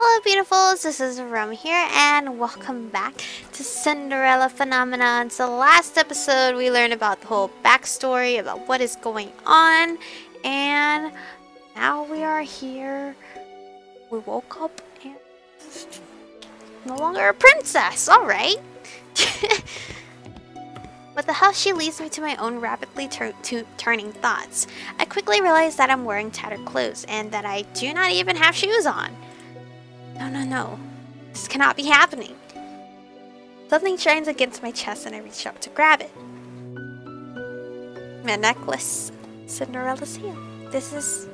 Hello beautifuls, this is Aromie here and welcome back to Cinderella Phenomenon. So last episode we learned about the whole backstory, about what is going on, and now we are here. We woke up and no longer a princess, alright. But the house she leads me to my own rapidly turning thoughts. I quickly realize that I'm wearing tattered clothes and that I do not even have shoes on. No. This cannot be happening. Something shines against my chest and I reach up to grab it. My necklace. Cinderella's heel. This is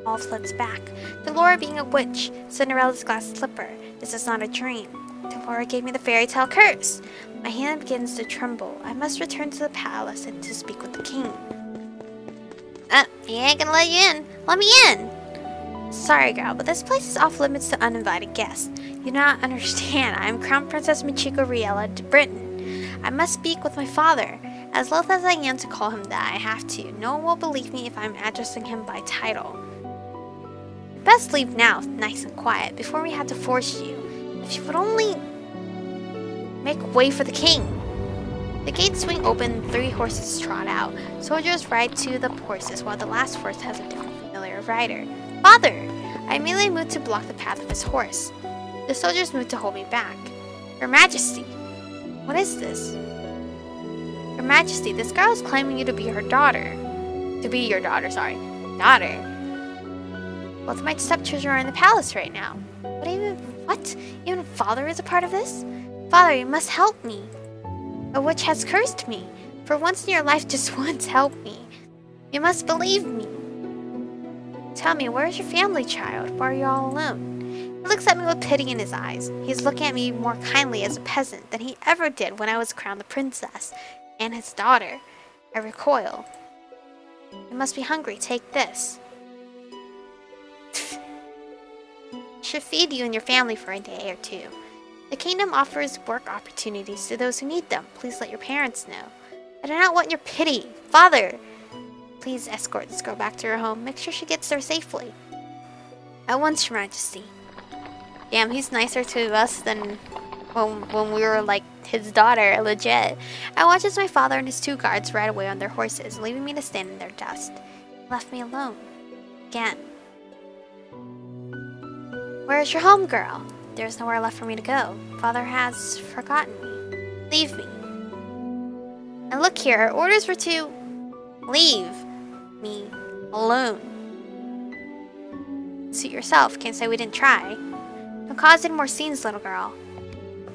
all floods back. Delora being a witch. Cinderella's glass slipper. This is not a dream. Delora gave me the fairy tale curse. My hand begins to tremble. I must return to the palace and to speak with the king. He ain't gonna let you in. Let me in! Sorry, girl, but this place is off limits to uninvited guests. You do not understand. I am Crown Princess Michiko Riella de Britain. I must speak with my father. As loath as I am to call him that, I have to. No one will believe me if I am addressing him by title. You best leave now, nice and quiet, before we have to force you. If you would only make way for the king. The gates swing open, 3 horses trot out. Soldiers ride to the horses, while the last horse has a different familiar rider. Father! I immediately moved to block the path of his horse. The soldiers moved to hold me back. Your Majesty! What is this? Your Majesty, this girl is claiming you to be her daughter. Daughter. Both my stepchildren are in the palace right now. What? Even Father is a part of this? Father, you must help me. A witch has cursed me. For once in your life, just once, help me. You must believe me. Tell me, where is your family, child? Why are you all alone? He looks at me with pity in his eyes. He is looking at me more kindly as a peasant than he ever did when I was crowned the princess and his daughter. I recoil. You must be hungry. Take this. I should feed you and your family for a day or 2. The kingdom offers work opportunities to those who need them. Please let your parents know. I do not want your pity. Father! Please escort this girl back to her home. Make sure she gets there safely. At once, Your Majesty. Damn, he's nicer to us than when we were like his daughter, legit. I watch as my father and his 2 guards ride away on their horses, leaving me to stand in their dust. He left me alone. Again. Where is your home, girl? There's nowhere left for me to go. Father has forgotten me. Leave me. And look here, our orders were to leave me alone. Suit yourself. Can't say we didn't try. Don't cause any more scenes, little girl.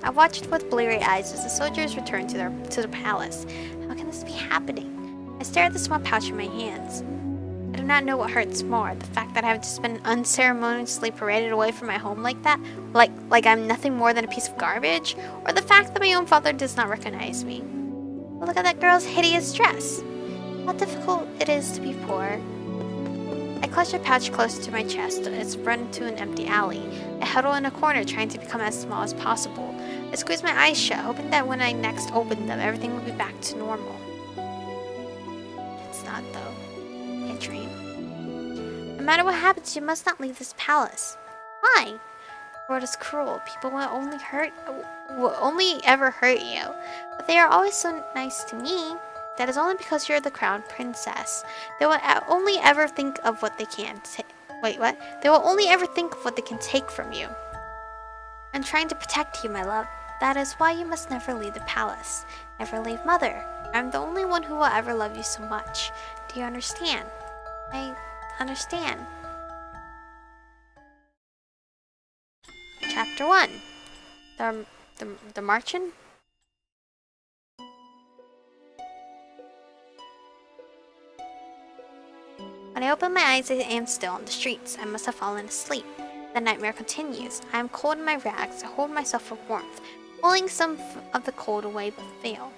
I watched with bleary eyes as the soldiers returned to the palace. How can this be happening? I stare at the small pouch in my hands. I do not know what hurts more, the fact that I have just been unceremoniously paraded away from my home like that, like I'm nothing more than a piece of garbage, or the fact that my own father does not recognize me. But look at that girl's hideous dress. How difficult it is to be poor. I clutch a pouch close to my chest. It's run into an empty alley. I huddle in a corner, trying to become as small as possible. I squeeze my eyes shut, hoping that when I next open them, everything will be back to normal. It's not, though. A dream. No matter what happens, you must not leave this palace. Why? The world is cruel. People will only ever hurt you. But they are always so nice to me. That is only because you're the crown princess. They will only ever think of what they can take. Wait, what? They will only ever think of what they can take from you. I'm trying to protect you, my love. That is why you must never leave the palace. Never leave Mother. I'm the only one who will ever love you so much. Do you understand? I understand. Chapter 1. The Marching? When I open my eyes, I am still on the streets. I must have fallen asleep. The nightmare continues. I am cold in my rags. I hold myself for warmth, pulling some of the cold away but fail.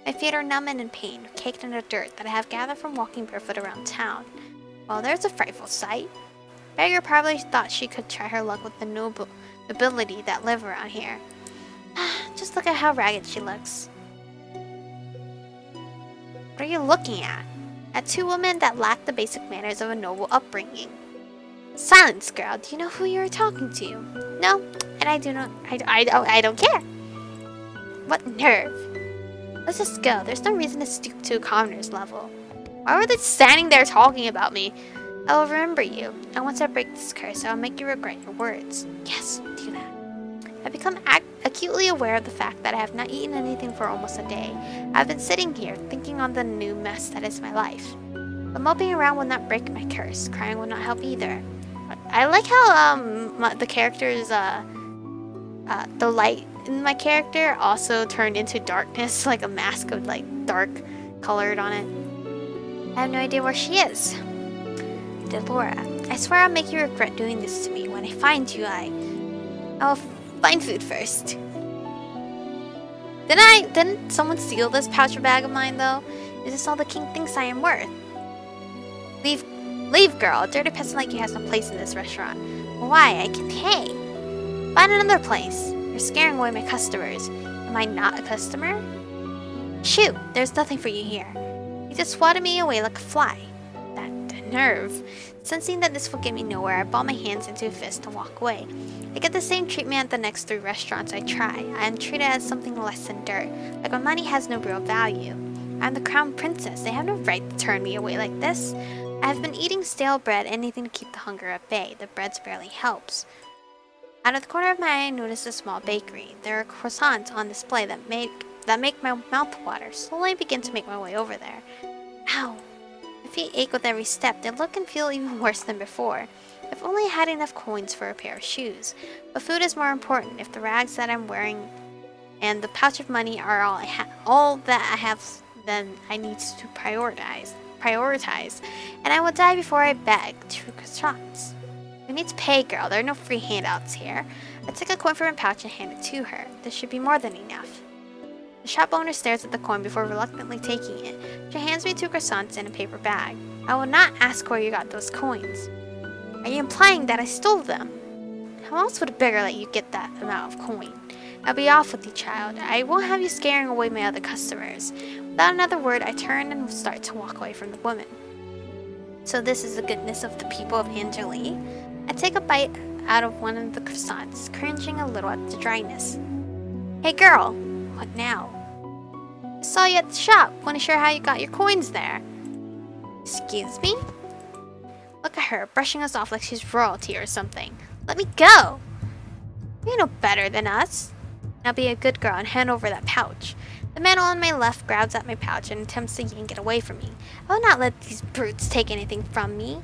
My feet are numb and in pain, caked in the dirt that I have gathered from walking barefoot around town. Well, there's a frightful sight. Beggar probably thought she could try her luck with the nobility that live around here. Just look at how ragged she looks. What are you looking at? At 2 women that lack the basic manners of a noble upbringing. Silence, girl. Do you know who you are talking to? No, and I do not. I don't care. What nerve! Let's just go. There's no reason to stoop to a commoner's level. Why were they standing there talking about me? I will remember you, and once I break this curse, I will make you regret your words. Yes, do that. I've become acutely aware of the fact that I have not eaten anything for almost a day. I've been sitting here, thinking on the new mess that is my life. But moping around will not break my curse. Crying will not help either. I like how the character's the light in my character also turned into darkness, like a mask of like dark colored on it. I have no idea where she is. Delora, I swear I'll make you regret doing this to me. When I find you, I'll find food first. Didn't someone steal this pouch or bag of mine though? Is this all the king thinks I am worth? Leave, girl. A dirty peasant like you has no place in this restaurant. Why? I can pay. Find another place. You're scaring away my customers. Am I not a customer? Shoot, there's nothing for you here. You just swatted me away like a fly. That nerve. Sensing that this will get me nowhere, I ball my hands into a fist and walk away. I get the same treatment at the next 3 restaurants I try. I am treated as something less than dirt, like my money has no real value. I am the crown princess. They have no right to turn me away like this. I have been eating stale bread, anything to keep the hunger at bay. The bread barely helps. Out of the corner of my eye, I notice a small bakery. There are croissants on display that make my mouth water. Slowly I begin to make my way over there. Ow! My feet ache with every step. They look and feel even worse than before. If only I had enough coins for a pair of shoes. But food is more important. If the rags that I'm wearing and the pouch of money are all that I have, then I need to prioritize. And I will die before I beg 2 croissants. We need to pay, girl. There are no free handouts here. I take a coin from my pouch and hand it to her. This should be more than enough. The shop owner stares at the coin before reluctantly taking it. She hands me 2 croissants in a paper bag. I will not ask where you got those coins. Are you implying that I stole them? How else would a beggar let you get that amount of coin? Now be off with you, child. I won't have you scaring away my other customers. Without another word, I turn and start to walk away from the woman. So this is the goodness of the people of Angeli. I take a bite out of one of the croissants, cringing a little at the dryness. Hey girl! What now? I saw you at the shop. Want to share how you got your coins there? Excuse me? Look at her, brushing us off like she's royalty or something. Let me go! You know better than us. Now be a good girl and hand over that pouch. The man on my left grabs at my pouch and attempts to yank it away from me. I will not let these brutes take anything from me.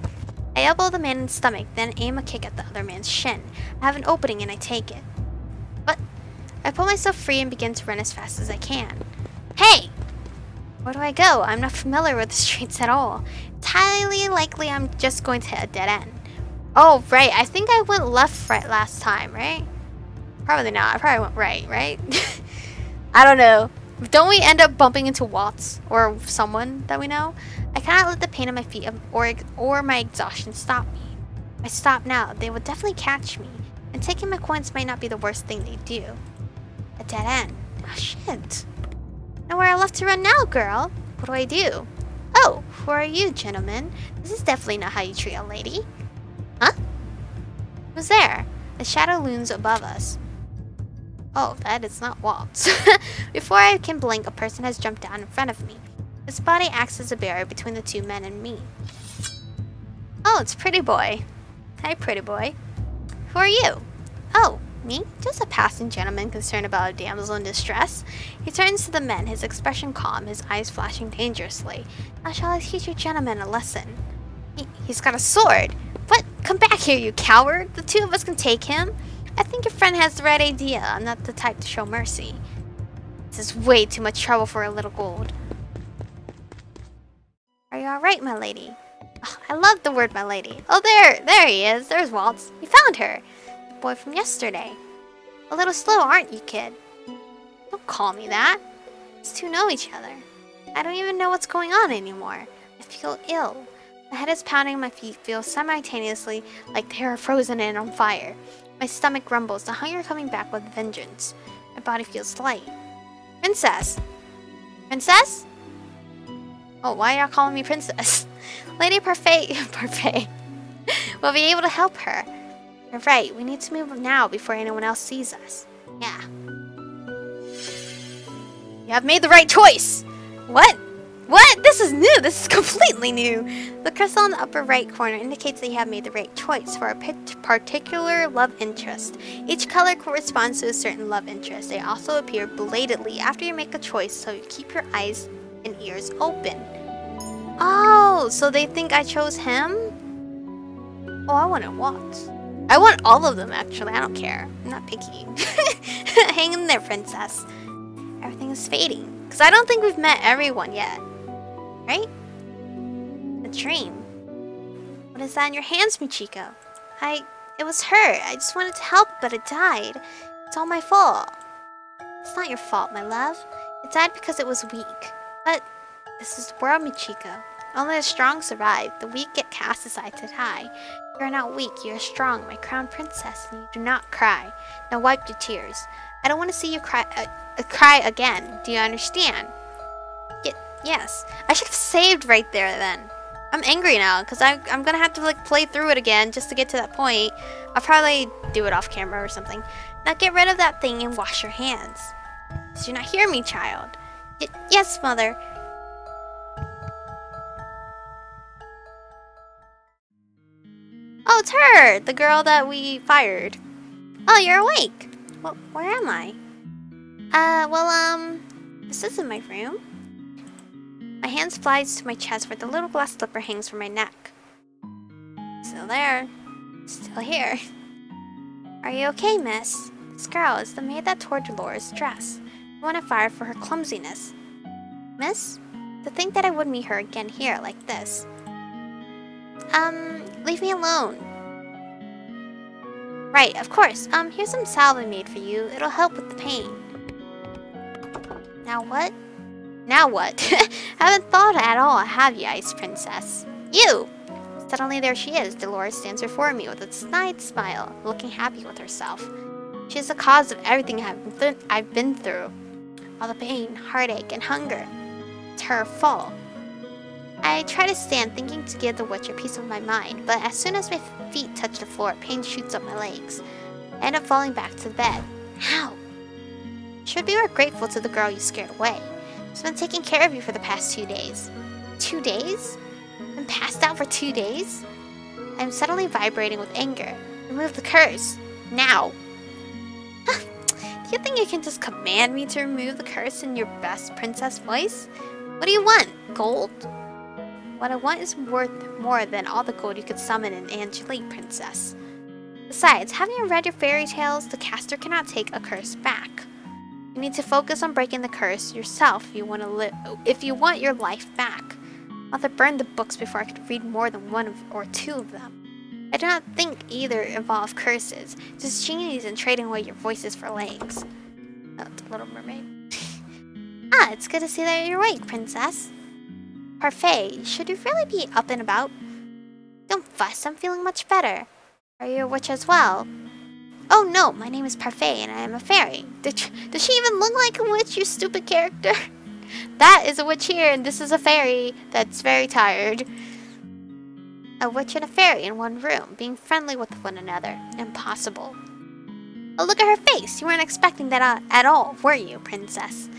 I elbow the man in the stomach, then aim a kick at the other man's shin. I have an opening and I take it. But I pull myself free and begin to run as fast as I can. Hey! Where do I go? I'm not familiar with the streets at all. It's highly likely I'm just going to hit a dead end. Oh, right. I think I went left right last time, right? Probably not. I probably went right? I don't know. Don't we end up bumping into Watts or someone that we know? I cannot let the pain of my feet or my exhaustion stop me. If I stop now, they will definitely catch me. And taking my coins might not be the worst thing they do. A dead end. Oh, shit. Nowhere left to run now, girl. What do I do? Oh, who are you, gentlemen? This is definitely not how you treat a lady. Huh? Who's there? A shadow looms above us. Oh, that is not Waltz. Before I can blink, a person has jumped down in front of me. His body acts as a barrier between the 2 men and me. Oh, it's Pretty Boy. Hi, Pretty Boy. Who are you? Oh, me? Just a passing gentleman concerned about a damsel in distress. He turns to the men, his expression calm, his eyes flashing dangerously. Now shall I teach you gentlemen a lesson? He's got a sword. What? Come back here, you coward. The 2 of us can take him. I think your friend has the right idea. I'm not the type to show mercy. This is way too much trouble for a little gold. Are you alright, my lady? Oh, I love the word my lady. Oh, there he is. There's Waltz. You found her. The boy from yesterday. A little slow, aren't you, kid? Don't call me that. Us 2 know each other. I don't even know what's going on anymore. I feel ill. My head is pounding, my feet feel simultaneously like they are frozen and on fire. My stomach rumbles, the hunger coming back with vengeance. My body feels light. Princess! Princess? Oh, why are y'all calling me princess? Lady Parfait will be able to help her. You're right, we need to move now before anyone else sees us. Yeah. You have made the right choice! What? What? This is new! This is completely new! The crystal in the upper right corner indicates that you have made the right choice for a particular love interest. Each color corresponds to a certain love interest. They also appear belatedly after you make a choice, so you keep your eyes and ears open. Oh, so they think I chose him? Oh, I want it what? I want all of them, actually. I don't care. I'm not picky. Hang in there, princess. Everything is fading. Because I don't think we've met everyone yet. Right? A dream. What is that in your hands, Michiko? It was her. I just wanted to help, but it died. It's all my fault. It's not your fault, my love. It died because it was weak. But this is the world, Michiko. Only the strong survive. The weak get cast aside to die. You are not weak. You are strong, my crown princess, and you do not cry. Now wipe your tears. I don't want to see you cry again. Do you understand? Yes. I should have saved right there then. I'm angry now because I'm gonna have to like play through it again just to get to that point. I'll probably do it off camera or something. Now get rid of that thing and wash your hands. Did you not hear me, child? Yes, mother. Oh, it's her! The girl that we fired. Oh, you're awake. Well, where am I? This isn't my room. My hand flies to my chest where the little glass slipper hangs from my neck. Still there. Still here. Are you okay, miss? This girl is the maid that tore Dolores' dress. The one I fired for her clumsiness. Miss? To think that I would meet her again here like this. Leave me alone. Right, of course. Here's some salve I made for you. It'll help with the pain. Now what? Now what? Haven't thought at all, have you, Ice Princess? You! Suddenly there she is. Dolores stands before me with a snide smile, looking happy with herself. She is the cause of everything I've been through. All the pain, heartache, and hunger. It's her fault. I try to stand, thinking to give the witch a piece of my mind, but as soon as my feet touch the floor, pain shoots up my legs. I end up falling back to the bed. How? Should be more grateful to the girl you scared away. She's been taking care of you for the past 2 days. 2 days? Been passed out for 2 days? I'm suddenly vibrating with anger. Remove the curse. Now. Do you think you can just command me to remove the curse in your best princess voice? What do you want? Gold? What I want is worth more than all the gold you could summon in Angelique, princess. Besides, having you read your fairy tales, the caster cannot take a curse back. You need to focus on breaking the curse yourself if you want your life back. Mother burned the books before I could read more than one or two of them. I do not think either involve curses, just genies and trading away your voices for legs. Oh, it's a Little Mermaid. Ah, it's good to see that you're awake, princess. Parfait, should you really be up and about? Don't fuss, I'm feeling much better. Are you a witch as well? Oh no, my name is Parfait and I am a fairy. Does she even look like a witch, you stupid character? That is a witch here and this is a fairy that's very tired. A witch and a fairy in one room, being friendly with one another. Impossible. Oh, look at her face. You weren't expecting that at all, were you, princess?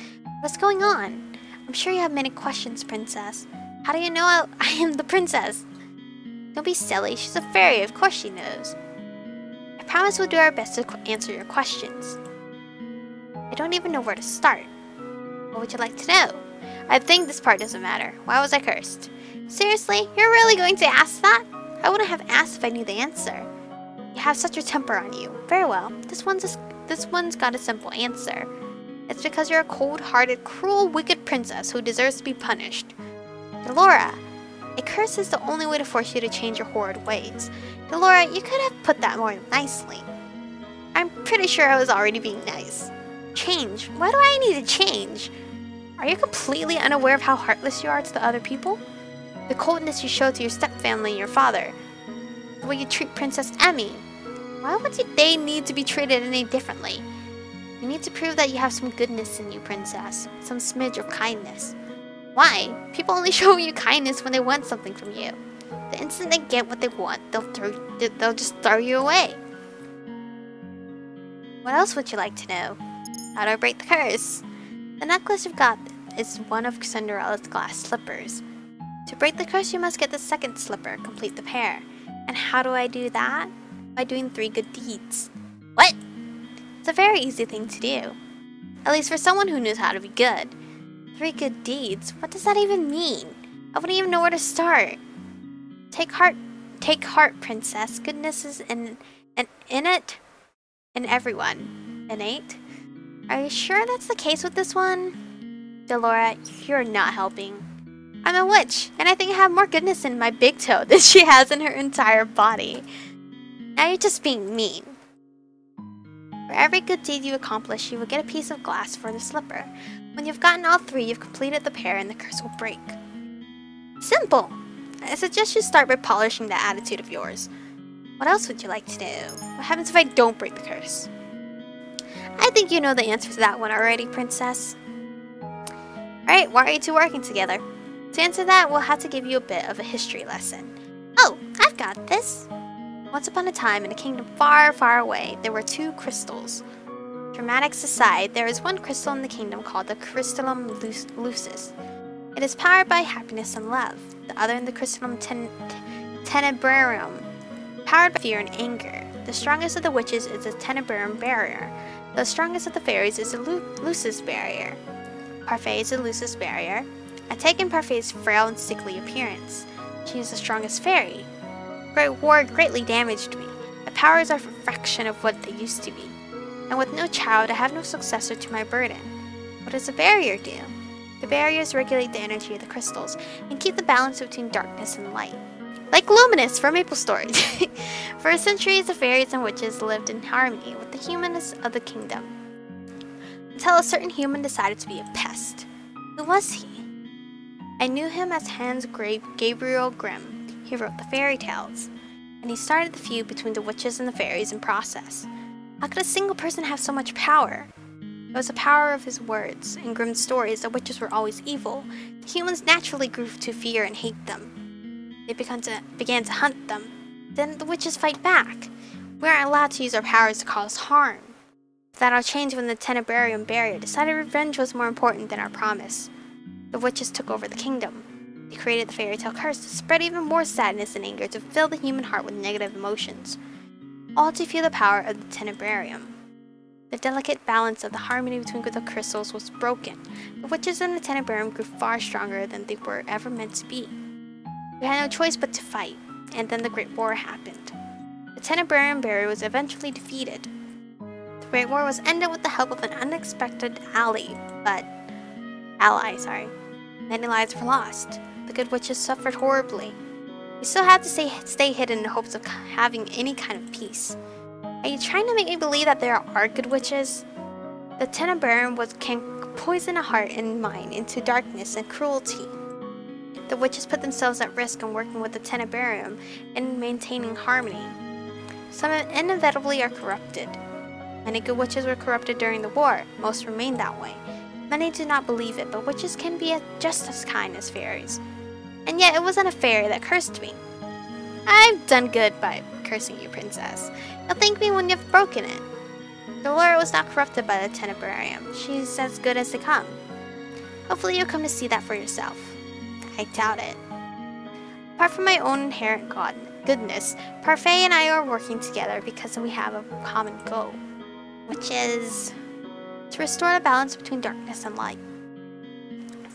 What's going on? I'm sure you have many questions, princess. How do you know I am the princess? Don't be silly. She's a fairy. Of course she knows. I promise we'll do our best to answer your questions. I don't even know where to start. What would you like to know? I think this part doesn't matter. Why was I cursed? Seriously? You're really going to ask that? I wouldn't have asked if I knew the answer. You have such a temper on you. Very well. This one's got a simple answer. It's because you're a cold-hearted, cruel, wicked princess who deserves to be punished. Delora, a curse is the only way to force you to change your horrid ways. Delora, you could have put that more nicely. I'm pretty sure I was already being nice. Change? Why do I need to change? Are you completely unaware of how heartless you are to the other people? The coldness you show to your stepfamily and your father. The way you treat Princess Emmy. Why would they need to be treated any differently? You need to prove that you have some goodness in you, princess. Some smidge of kindness. Why? People only show you kindness when they want something from you. The instant they get what they want, they'll just throw you away. What else would you like to know? How do I break the curse? The necklace you've got is one of Cinderella's glass slippers. To break the curse, you must get the second slipper, complete the pair. And how do I do that? By doing 3 good deeds. What? It's a very easy thing to do. At least for someone who knows how to be good. 3 good deeds? What does that even mean? I wouldn't even know where to start. Take heart, princess. Goodness is in it, in everyone. Innate? Are you sure that's the case with this one? Delora, you're not helping. I'm a witch, and I think I have more goodness in my big toe than she has in her entire body. Now you're just being mean. For every good deed you accomplish, you will get a piece of glass for the slipper. When you've gotten all 3, you've completed the pair and the curse will break. Simple! I suggest you start by polishing that attitude of yours. What else would you like to do? What happens if I don't break the curse? I think you know the answer to that one already, princess. Alright, why are you two working together? To answer that, we'll have to give you a bit of a history lesson. Oh, I've got this! Once upon a time, in a kingdom far, far away, there were 2 crystals. Dramatics aside, there is one crystal in the kingdom called the Crystallum Lucis. It is powered by happiness and love. The other in the Crystallum Tenebrarum, powered by fear and anger. The strongest of the witches is the Tenebrarum barrier. The strongest of the fairies is the Lucis barrier. Parfait is the Lucis barrier. I take in Parfait's frail and sickly appearance. She is the strongest fairy. Great War greatly damaged me. My powers are a fraction of what they used to be. And with no child, I have no successor to my burden. What does the barrier do? The barriers regulate the energy of the crystals and keep the balance between darkness and light. Like Luminous from Maple Stories. For centuries, the fairies and witches lived in harmony with the humans of the kingdom. Until a certain human decided to be a pest. Who was he? I knew him as Hans Gabriel Grimm. He wrote the fairy tales, and he started the feud between the witches and the fairies in process. How could a single person have so much power? It was the power of his words. In Grimm's stories, the witches were always evil. The humans naturally grew to fear and hate them. They began to hunt them. Then the witches fight back. We aren't allowed to use our powers to cause harm. That'll change when the Tenebrarium barrier decided revenge was more important than our promise. The witches took over the kingdom. They created the fairy tale curse to spread even more sadness and anger to fill the human heart with negative emotions. All to feel the power of the Tenebrarium. The delicate balance of the harmony between the crystals was broken. The witches and the Tenebrarium grew far stronger than they were ever meant to be. We had no choice but to fight, and then the Great War happened. The Tenebrarium barrier was eventually defeated. The Great War was ended with the help of an unexpected ally. Many lives were lost. The good witches suffered horribly. We still had to stay hidden in hopes of having any kind of peace. Are you trying to make me believe that there are good witches? The Tenebrarium can poison a heart and mind into darkness and cruelty. The witches put themselves at risk in working with the Tenebrarium and maintaining harmony. Some inevitably are corrupted. Many good witches were corrupted during the war. Most remain that way. Many do not believe it, but witches can be just as kind as fairies. And yet it wasn't a fairy that cursed me. I've done good by cursing you, princess. You'll thank me when you've broken it. Delora was not corrupted by the Tenebrarium. She's as good as they come. Hopefully you'll come to see that for yourself. I doubt it. Apart from my own inherent goodness, Parfait and I are working together because we have a common goal, which is to restore the balance between darkness and light.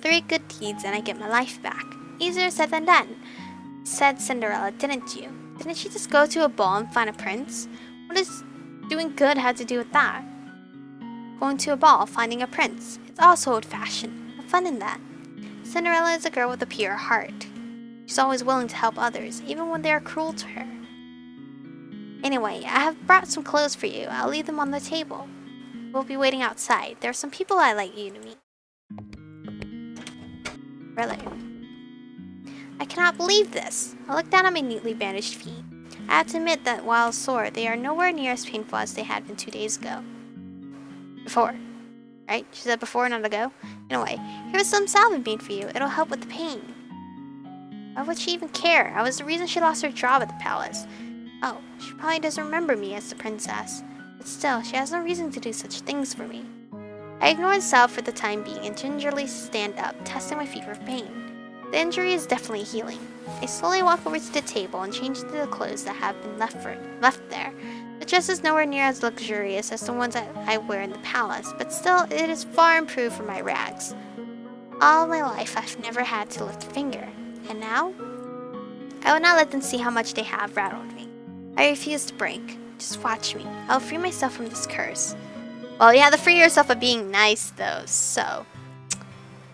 3 good deeds and I get my life back. Easier said than done, said Cinderella, didn't you? Didn't she just go to a ball and find a prince? What does doing good have to do with that? Going to a ball, finding a prince. It's also old-fashioned. Have fun in that. Cinderella is a girl with a pure heart. She's always willing to help others, even when they are cruel to her. Anyway, I have brought some clothes for you. I'll leave them on the table. We'll be waiting outside. There are some people I'd like you to meet. Really? I cannot believe this. I look down at my neatly bandaged feet. I have to admit that while sore, they are nowhere near as painful as they had been 2 days ago. Before. Right? She said before, not ago. Anyway, here's some salve made for you. It'll help with the pain. Why would she even care? I was the reason she lost her job at the palace. Oh, she probably doesn't remember me as the princess. But still, she has no reason to do such things for me. I ignore the sob for the time being and gingerly stand up, testing my feet for pain. The injury is definitely healing. I slowly walk over to the table and change into the clothes that have been left there. The dress is nowhere near as luxurious as the ones that I wear in the palace, but still, it is far improved from my rags. All my life, I've never had to lift a finger. And now? I will not let them see how much they have rattled me. I refuse to break. Just watch me. I'll free myself from this curse. Well, you have to free yourself of being nice, though, so...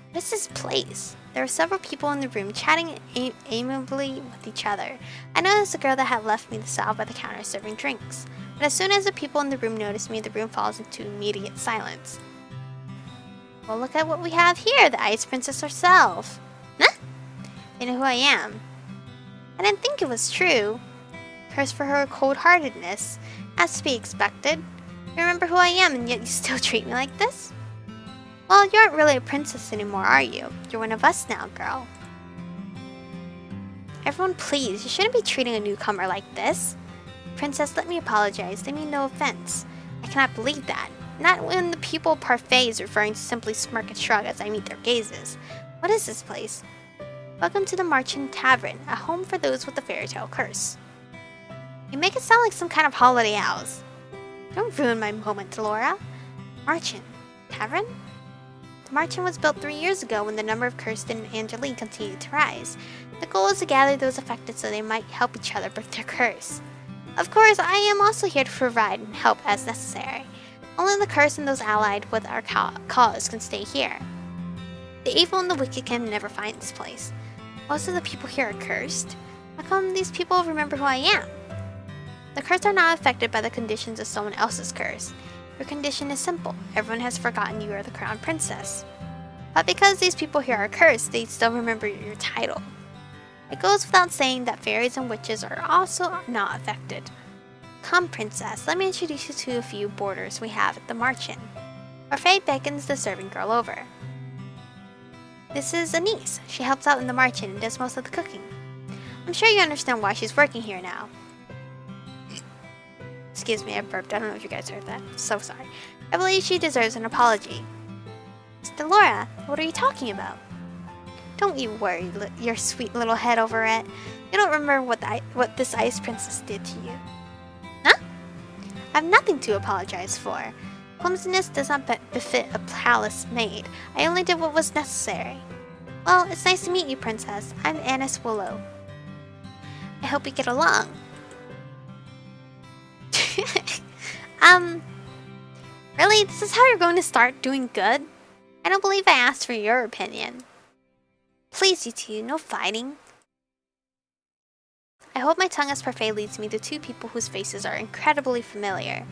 What is this place? There were several people in the room chatting amiably with each other. I noticed the girl that had left me the salve by the counter serving drinks. But as soon as the people in the room notice me, the room falls into immediate silence. Well, look at what we have here, the Ice Princess herself. Huh? They know who I am. I didn't think it was true. Cursed for her cold-heartedness, as to be expected. You remember who I am, and yet you still treat me like this? Well, you aren't really a princess anymore, are you? You're one of us now, girl. Everyone, please, you shouldn't be treating a newcomer like this. Princess, let me apologize. They mean no offense. I cannot believe that. Not when the people parfait is referring to simply smirk and shrug as I meet their gazes. What is this place? Welcome to the Marchand Tavern, a home for those with a fairy tale curse. You make it sound like some kind of holiday house. Don't ruin my moment, Delora. Marchand Tavern? The Marchand was built 3 years ago when the number of cursed in Angeline continued to rise. The goal is to gather those affected so they might help each other break their curse. Of course, I am also here to provide and help as necessary. Only the cursed and those allied with our cause can stay here. The evil and the wicked can never find this place. Most of the people here are cursed. How come these people remember who I am? The cursed are not affected by the conditions of someone else's curse. Your condition is simple. Everyone has forgotten you are the crown princess. But because these people here are cursed, they still remember your title. It goes without saying that fairies and witches are also not affected. Come, princess, let me introduce you to a few boarders we have at the Marchand. Parfait beckons the serving girl over. This is Anise. She helps out in the Marchand and does most of the cooking. I'm sure you understand why she's working here now. Excuse me, I burped. I don't know if you guys heard that. I'm so sorry. I believe she deserves an apology. Delora, what are you talking about? Don't you worry your sweet little head over it. You don't remember what this Ice Princess did to you. Huh? I have nothing to apologize for. Clumsiness does not befit a palace maid. I only did what was necessary. Well, it's nice to meet you, Princess. I'm Anise Willow. I hope we get along. Really? This is how you're going to start doing good? I don't believe I asked for your opinion. Please, you two, no fighting. I hold my tongue as Parfait leads me to two people whose faces are incredibly familiar.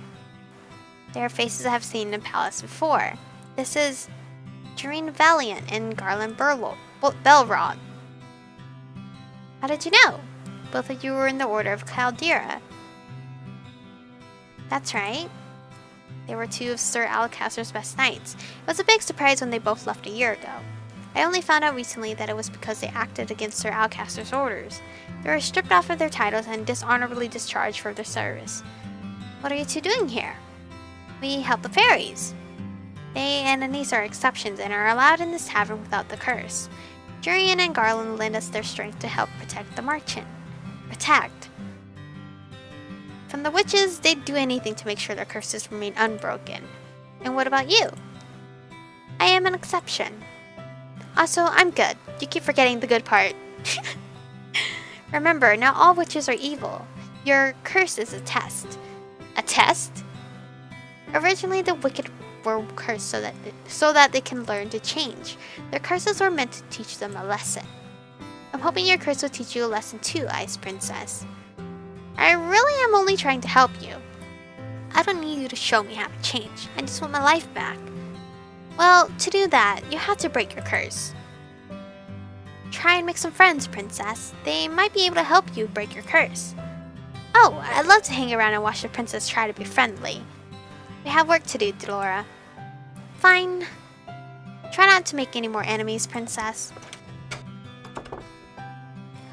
They are faces I have seen in the palace before. This is Jareen Valiant and Garland Belrod. How did you know? Both of you were in the Order of Caldera. That's right. They were two of Sir Alcaster's best knights. It was a big surprise when they both left a year ago. I only found out recently that it was because they acted against Sir Alcaster's orders. They were stripped off of their titles and dishonorably discharged for their service. What are you two doing here? We help the fairies. They and Anise are exceptions and are allowed in this tavern without the curse. Jurian and Garland lend us their strength to help protect the Marchand. Protect. From the witches, they'd do anything to make sure their curses remain unbroken. And what about you? I am an exception. Also, I'm good. You keep forgetting the good part. Remember, not all witches are evil. Your curse is a test. A test? Originally, the wicked were cursed so that they can learn to change. Their curses were meant to teach them a lesson. I'm hoping your curse will teach you a lesson too, Ice Princess. I really am only trying to help you. I don't need you to show me how to change. I just want my life back. Well, to do that, you have to break your curse. Try and make some friends, Princess. They might be able to help you break your curse. Oh, I'd love to hang around and watch the princess try to be friendly. We have work to do, Delora. Fine. Try not to make any more enemies, Princess.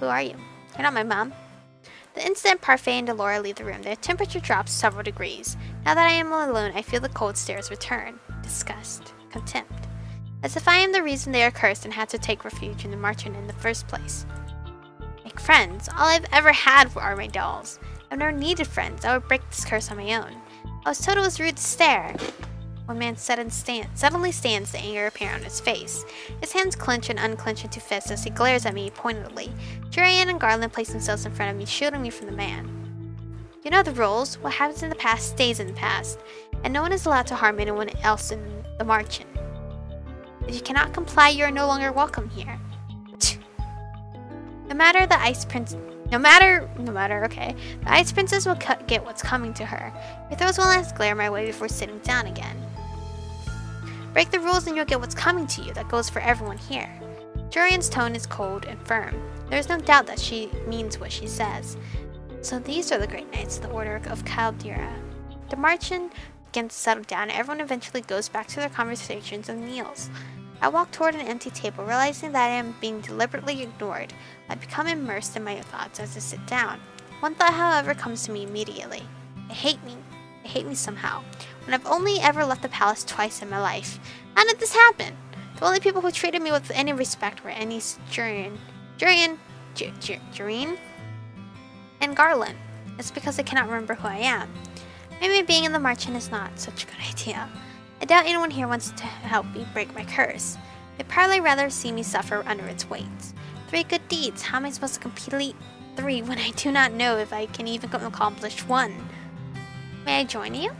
Who are you? You're not my mom. The instant Parfait and Delora leave the room, their temperature drops several degrees. Now that I am alone, I feel the cold stares return. Disgust. Contempt. As if I am the reason they are cursed and had to take refuge in the marchand in the first place. Make friends. All I've ever had are my dolls. I've never needed friends. I would break this curse on my own. I was told it was rude to stare. One man suddenly stands, the anger apparent on his face. His hands clench and unclench into fists as he glares at me pointedly. Jurian and Garland place themselves in front of me, shielding me from the man. You know the rules. What happens in the past stays in the past, and no one is allowed to harm anyone else in the marchand. If you cannot comply, you are no longer welcome here. No matter the Ice Prince... okay. The Ice Princess will get what's coming to her. He throws one last glare my way before sitting down again. Break the rules and you'll get what's coming to you. That goes for everyone here. Jurian's tone is cold and firm. There is no doubt that she means what she says. So these are the great knights of the Order of Caldera. The marchand begins to settle down and everyone eventually goes back to their conversations and meals. I walk toward an empty table, realizing that I am being deliberately ignored. I become immersed in my thoughts as I sit down. One thought, however, comes to me immediately. They hate me. They hate me somehow. When I've only ever left the palace twice in my life. How did this happen? The only people who treated me with any respect were Jurian, and Garland. It's because I cannot remember who I am. Maybe being in the marchand is not such a good idea. I doubt anyone here wants to help me break my curse. They'd probably rather see me suffer under its weight. 3 good deeds. How am I supposed to complete 3 when I do not know if I can even accomplish 1? May I join you?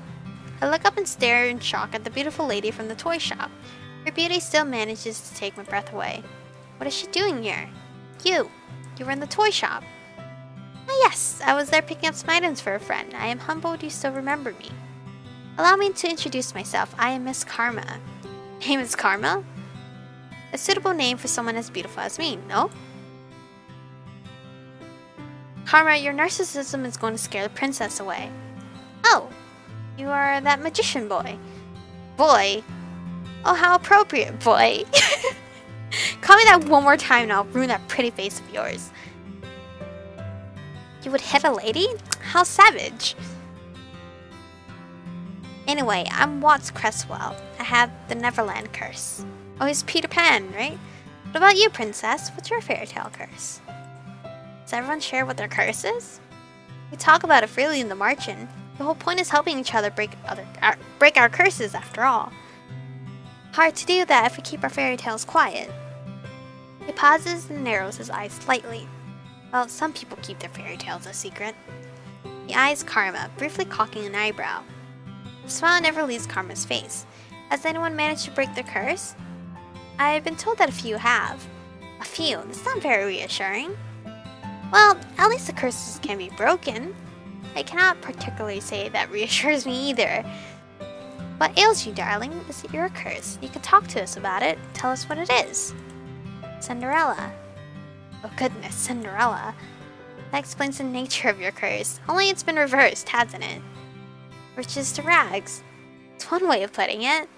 I look up and stare in shock at the beautiful lady from the toy shop. Her beauty still manages to take my breath away. What is she doing here? You were in the toy shop. Ah yes, I was there picking up some items for a friend. I am humbled you still remember me. Allow me to introduce myself. I am Miss Karma. Name is Karma? A suitable name for someone as beautiful as me, no? Karma, your narcissism is going to scare the princess away. Oh, you are that magician boy. Boy? Oh, how appropriate, boy. Call me that one more time and I'll ruin that pretty face of yours. You would hit a lady? How savage. Anyway, I'm Watts Cresswell. I have the Neverland curse. Oh, he's Peter Pan, right? What about you, princess? What's your fairy tale curse? Does everyone share what their curse is? We talk about it freely in the marchand. The whole point is helping each other break our curses, after all. Hard to do that if we keep our fairy tales quiet. He pauses and narrows his eyes slightly. Well, some people keep their fairy tales a secret. He eyes Karma, briefly cocking an eyebrow. The smile never leaves Karma's face. Has anyone managed to break their curse? I've been told that a few have. A few? That's not very reassuring. Well, at least the curses can be broken. I cannot particularly say that reassures me either. What ails you, darling? Is it your curse? You can talk to us about it. Tell us what it is. Cinderella. Oh goodness, Cinderella. That explains the nature of your curse. Only it's been reversed, hasn't it? Riches to rags. It's one way of putting it.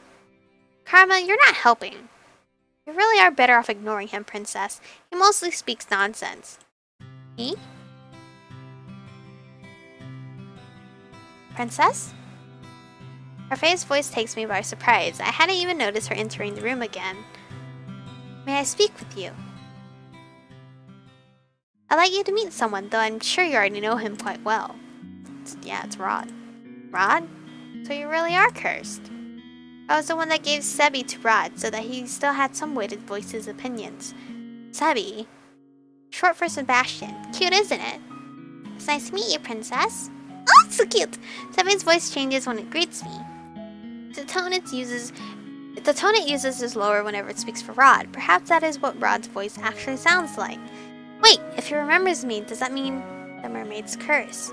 Karma, you're not helping. You really are better off ignoring him, princess. He mostly speaks nonsense. He? Princess? Her voice takes me by surprise. I hadn't even noticed her entering the room again. May I speak with you? I'd like you to meet someone, though I'm sure you already know him quite well. It's Rod. Rod? So you really are cursed. I was the one that gave Sebi to Rod, so that he still had some way to voice his opinions. Sebi? Short for Sebastian. Cute, isn't it? It's nice to meet you, princess. Oh, it's so cute! Sebi's voice changes when it greets me. The tone it uses is lower whenever it speaks for Rod. Perhaps that is what Rod's voice actually sounds like. Wait, if he remembers me, does that mean the mermaid's curse?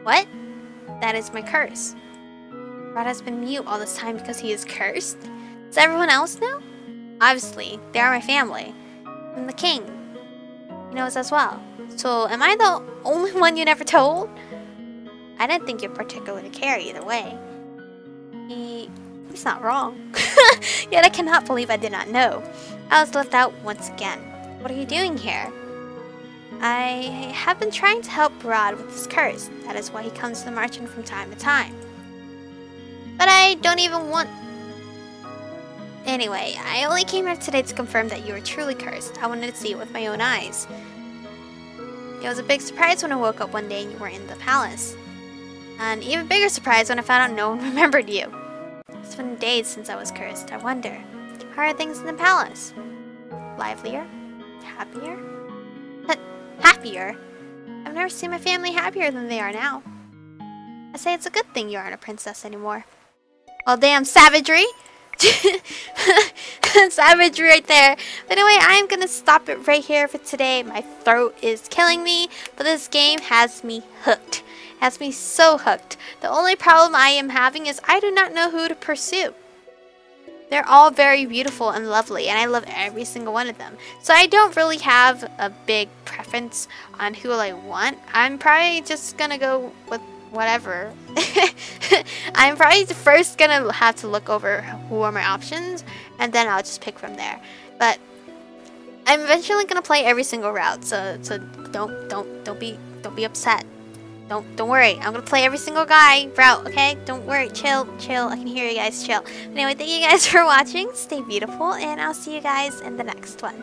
What? That is my curse. Rod has been mute all this time because he is cursed? Does everyone else know? Obviously, they are my family. And the king. He knows as well. So, am I the only one you never told? I didn't think you'd particularly care either way. He's not wrong. Yet I cannot believe I did not know. I was left out once again. What are you doing here? I have been trying to help Rod with his curse. That is why he comes to the marchand from time to time. But I don't even want... Anyway, I only came here today to confirm that you were truly cursed. I wanted to see it with my own eyes. It was a big surprise when I woke up one day and you weren't in the palace. An even bigger surprise when I found out no one remembered you. It's been days since I was cursed. I wonder, how are things in the palace? Livelier? Happier? Happier? I've never seen my family happier than they are now. I say it's a good thing you aren't a princess anymore. Well, damn savagery! Savagery right there. But anyway, I'm gonna stop it right here for today. My throat is killing me, but this game has me hooked. Has me so hooked. The only problem I am having is I do not know who to pursue. They're all very beautiful and lovely, and I love every single one of them. So I don't really have a big preference on who I want. I'm probably just gonna go with whatever. I'm probably first gonna have to look over who are my options, and then I'll just pick from there. But I'm eventually gonna play every single route, so don't be upset. Don't worry. I'm gonna play every single route, okay? Don't worry. Chill. I can hear you guys. Chill. Anyway, thank you guys for watching. Stay beautiful, and I'll see you guys in the next one.